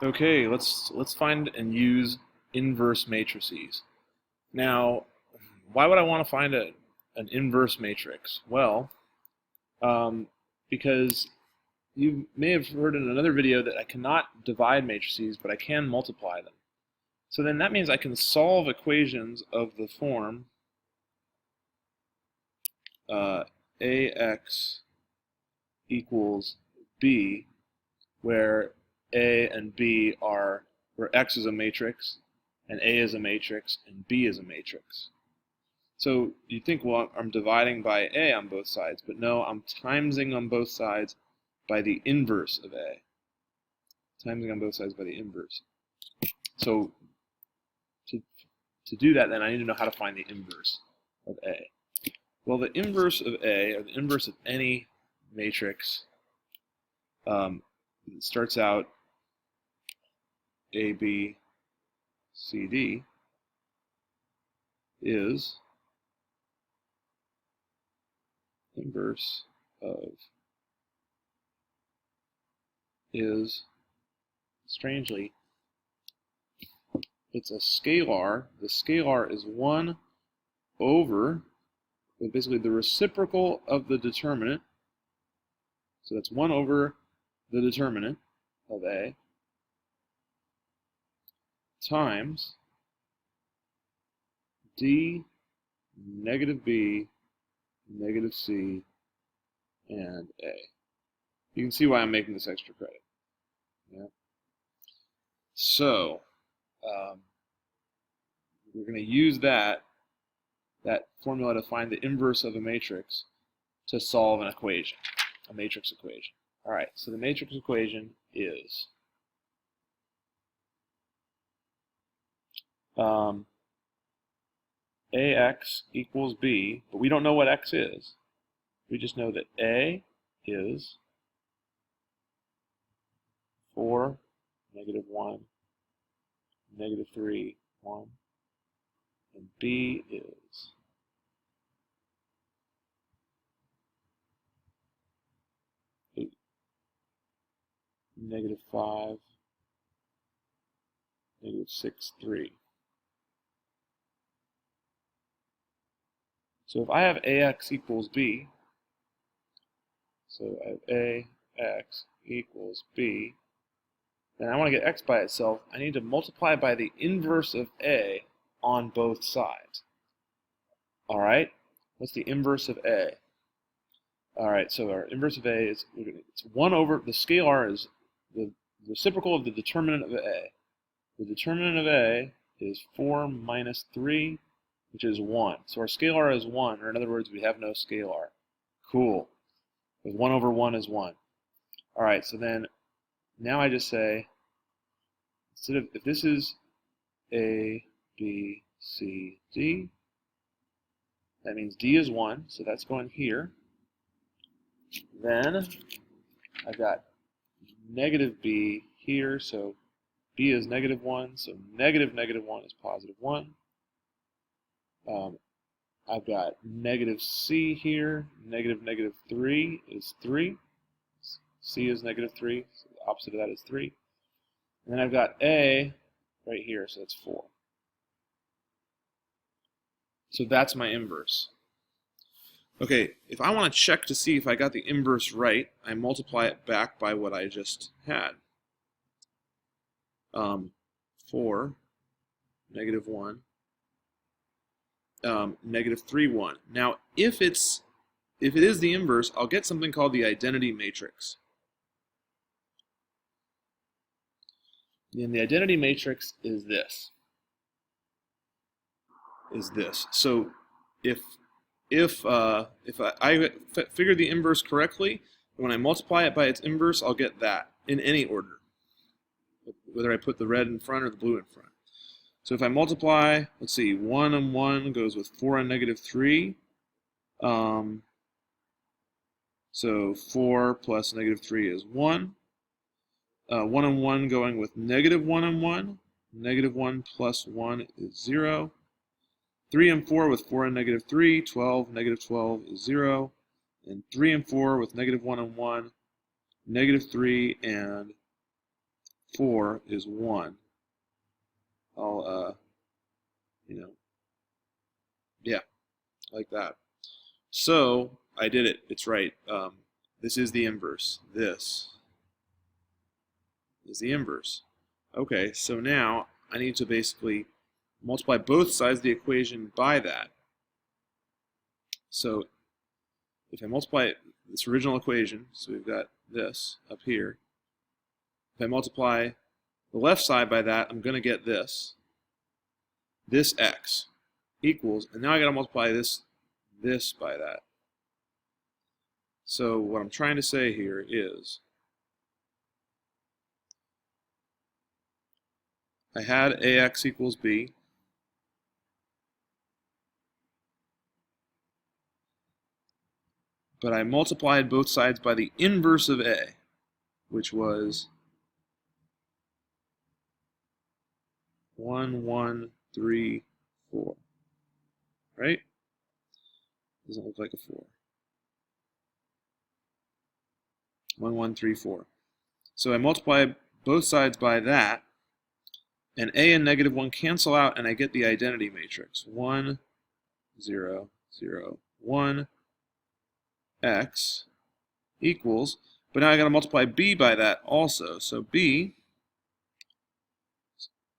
Okay, let's find and use inverse matrices. Now, why would I want to find an inverse matrix? Well, because you may have heard in another video that I cannot divide matrices, but I can multiply them. So then that means I can solve equations of the form AX equals B, where A and B are, where X is a matrix, and A is a matrix, and B is a matrix. So you think, well, I'm dividing by A on both sides, but no, I'm timesing on both sides by the inverse of A. Timesing on both sides by the inverse. So to do that, then I need to know how to find the inverse of A. Well, the inverse of A, or the inverse of any matrix, it starts out A, B, C, D, is inverse of, is, strangely, it's a scalar. The scalar is 1 over, basically the reciprocal of the determinant. So that's 1 over the determinant of A times D, negative B, negative C, and A. You can see why I'm making this extra credit. Yeah. So we're going to use that formula to find the inverse of a matrix to solve an equation, a matrix equation. All right, so the matrix equation is AX equals B, but we don't know what X is. We just know that A is 4, negative 1, negative 3, 1, and B is 8, negative 5, negative 6, 3. So if I have AX equals B, so I have AX equals B, then I want to get X by itself. I need to multiply by the inverse of A on both sides. All right, what's the inverse of A? All right, so our inverse of A is, it's 1 over, the scalar is the reciprocal of the determinant of A. The determinant of A is 4 minus 3, which is 1. So our scalar is 1, or in other words, we have no scalar. Cool. Because 1 over 1 is 1. All right, so then now I just say, instead of, if this is A, B, C, D, that means D is 1, so that's going here. Then I've got negative B here, so B is negative 1, so negative negative 1 is positive 1. I've got negative C here, negative negative 3 is 3. C is negative 3, so the opposite of that is 3. And then I've got A right here, so that's 4. So that's my inverse. Okay, if I want to check to see if I got the inverse right, I multiply it back by what I just had. 4, negative 1, negative 3, 1. Now, if it is the inverse, I'll get something called the identity matrix. And the identity matrix is this. So if I figure the inverse correctly, when I multiply it by its inverse, I'll get that in any order, whether I put the red in front or the blue in front. So if I multiply, let's see, 1 and 1 goes with 4 and negative 3. So 4 plus negative 3 is 1. 1 and 1 going with negative 1 and 1. Negative 1 plus 1 is 0. 3 and 4 with 4 and negative 3, 12, negative 12 is 0. And 3 and 4 with negative 1 and 1, negative 3 and 4 is 1. I'll, yeah, like that. So I did it. It's right. This is the inverse. This is the inverse. Okay, so now I need to basically multiply both sides of the equation by that. So if I multiply this original equation, so we've got this up here. If I multiply the left side by that, I'm going to get this. This x equals, and now I got to multiply this by that. So what I'm trying to say here is I had ax equals b. But I multiplied both sides by the inverse of a, which was 1, 1, 3, 4. Right? Doesn't look like a 4. 1, 1, 3, 4. So I multiply both sides by that, and a and negative 1 cancel out, and I get the identity matrix. 1, 0, 0, 1, x equals, but now I got to multiply b by that also. So b,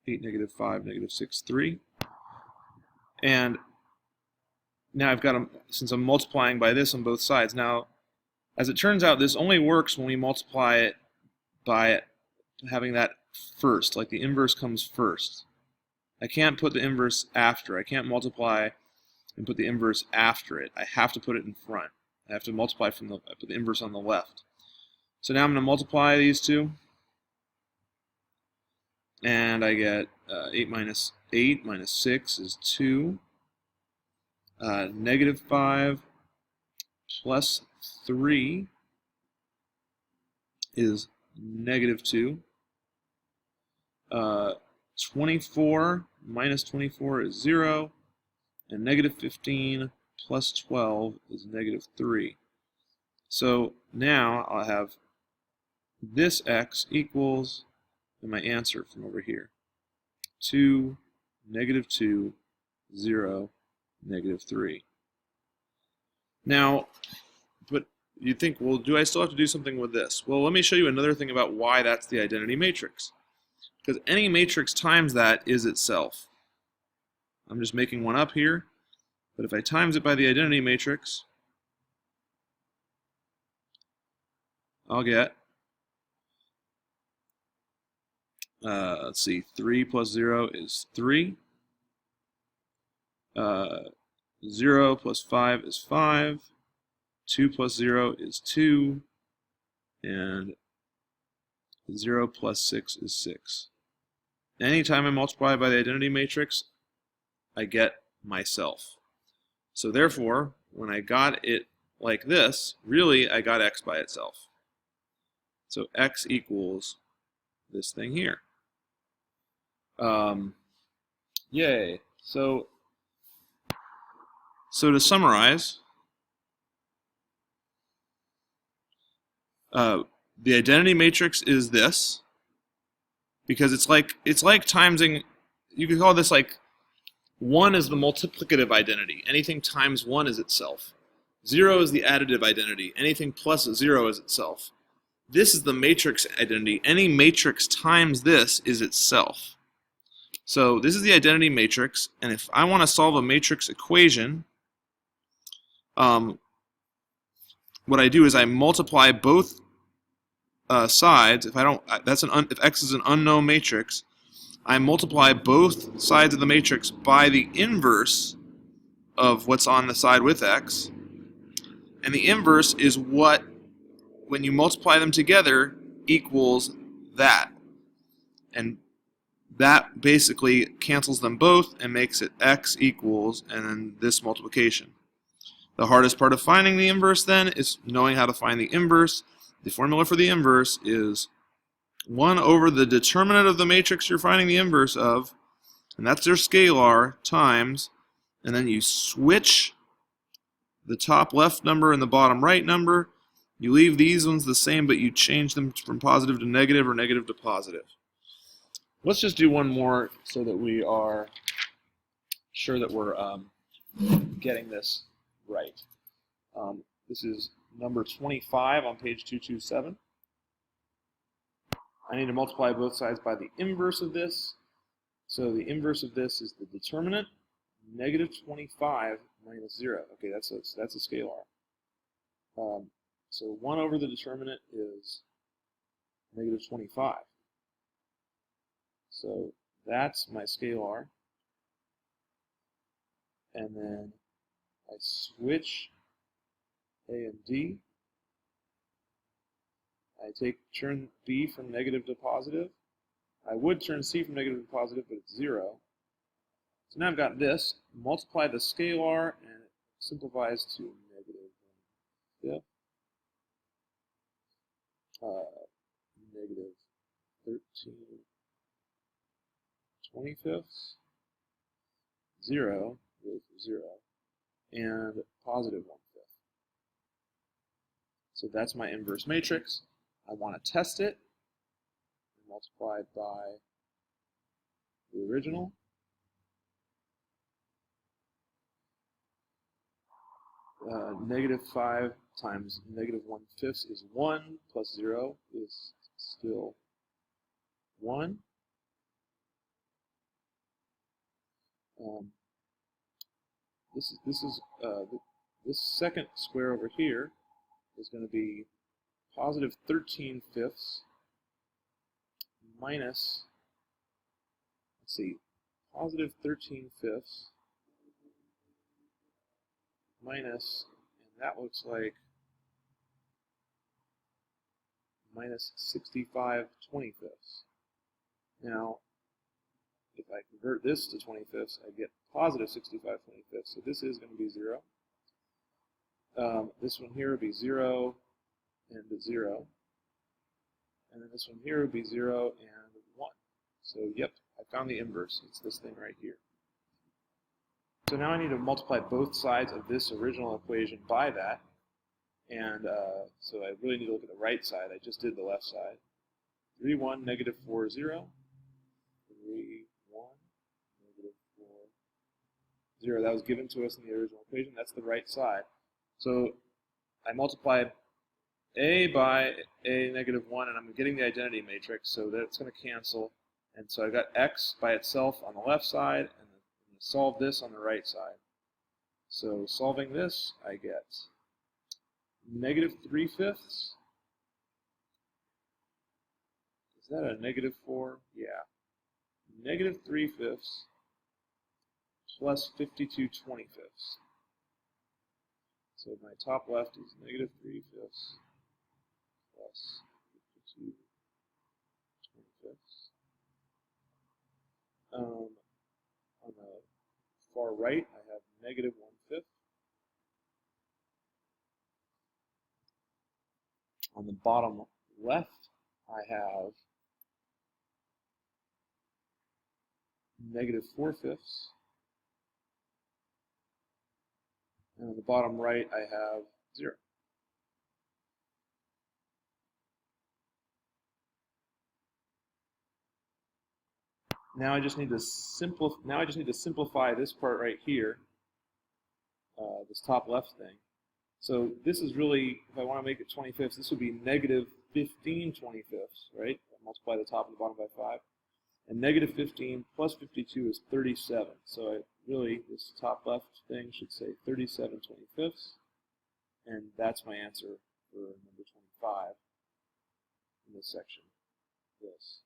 8, negative 5, negative 6, 3. And now I've got to, since I'm multiplying by this on both sides. Now, as it turns out, this only works when we multiply it by having that first, like the inverse comes first. I can't put the inverse after. I can't multiply and put the inverse after it. I have to put it in front. I have to multiply from I put the inverse on the left. So now I'm going to multiply these two, and I get 8 minus 8 minus 6 is 2. Negative 5 plus 3 is negative 2. 24 minus 24 is 0. And negative 15 plus 12 is negative 3. So now I'll have this x equals, and my answer from over here, 2, negative 2, 0, negative 3. Now, but you'd think, well, do I still have to do something with this? Well, let me show you another thing about why that's the identity matrix. Because any matrix times that is itself. I'm just making one up here, but if I times it by the identity matrix, I'll get, let's see, 3 plus 0 is 3. 0 plus 5 is 5. 2 plus 0 is 2. And 0 plus 6 is 6. Anytime I multiply by the identity matrix, I get myself. So therefore, when I got it like this, really I got x by itself. So x equals this thing here. Yay. So to summarize, the identity matrix is this, because it's like timesing. You could call this like 1 is the multiplicative identity. Anything times 1 is itself. 0 is the additive identity. Anything plus 0 is itself. This is the matrix identity. Any matrix times this is itself. So this is the identity matrix, and if I want to solve a matrix equation, what I do is I multiply both sides. If x is an unknown matrix, I multiply both sides of the matrix by the inverse of what's on the side with x, and the inverse is what, when you multiply them together, equals that, and that basically cancels them both and makes it x equals and then this multiplication. The hardest part of finding the inverse then is knowing how to find the inverse. The formula for the inverse is 1 over the determinant of the matrix you're finding the inverse of, and that's their scalar, times, and then you switch the top left number and the bottom right number. You leave these ones the same, but you change them from positive to negative or negative to positive. Let's just do one more so that we are sure that we're getting this right. This is number 25 on page 227. I need to multiply both sides by the inverse of this. So the inverse of this is the determinant, negative 25 minus 0. Okay, that's a scalar. So 1 over the determinant is negative 25. So that's my scalar. And then I switch A and D. I turn B from negative to positive. I would turn C from negative to positive, but it's 0. So now I've got this, multiply the scalar, and it simplifies to negative 1/5, negative 13/25, 0 goes for 0, and positive 1/5. So that's my inverse matrix. I want to test it, multiplied by the original. Negative 5 times negative 1/5 is 1, plus 0 is still 1. This second square over here is going to be positive 13/5 minus, let's see, positive 13/5 minus, and that looks like minus 65/25. Now, if I convert this to 25ths, I get positive 65/25. So this is going to be 0. This one here would be 0 and 0. And then this one here would be 0 and 1. So yep, I found the inverse. It's this thing right here. So now I need to multiply both sides of this original equation by that. And so I really need to look at the right side. I just did the left side. 3, 1, negative 4, 0. 3, 1, negative 4, 0. That was given to us in the original equation. That's the right side. So I multiplied A by A negative 1, and I'm getting the identity matrix, so that's going to cancel. And so I got X by itself on the left side, and I'm going to solve this on the right side. So solving this, I get negative 3/5. Is that a negative 4? Yeah. Negative 3/5 plus 52/25. So my top left is negative 3/5 plus 52/25. On the far right, I have negative 1/5. On the bottom left, I have negative 4/5. And on the bottom right, I have 0. Now I just need to simplify this part right here, this top left thing. So this is really, if I want to make it 25ths, this would be negative 15/25, right? I multiply the top and the bottom by 5. And negative 15 plus 52 is 37. So this top left thing should say 37/25. And that's my answer for number 25 in this section. This.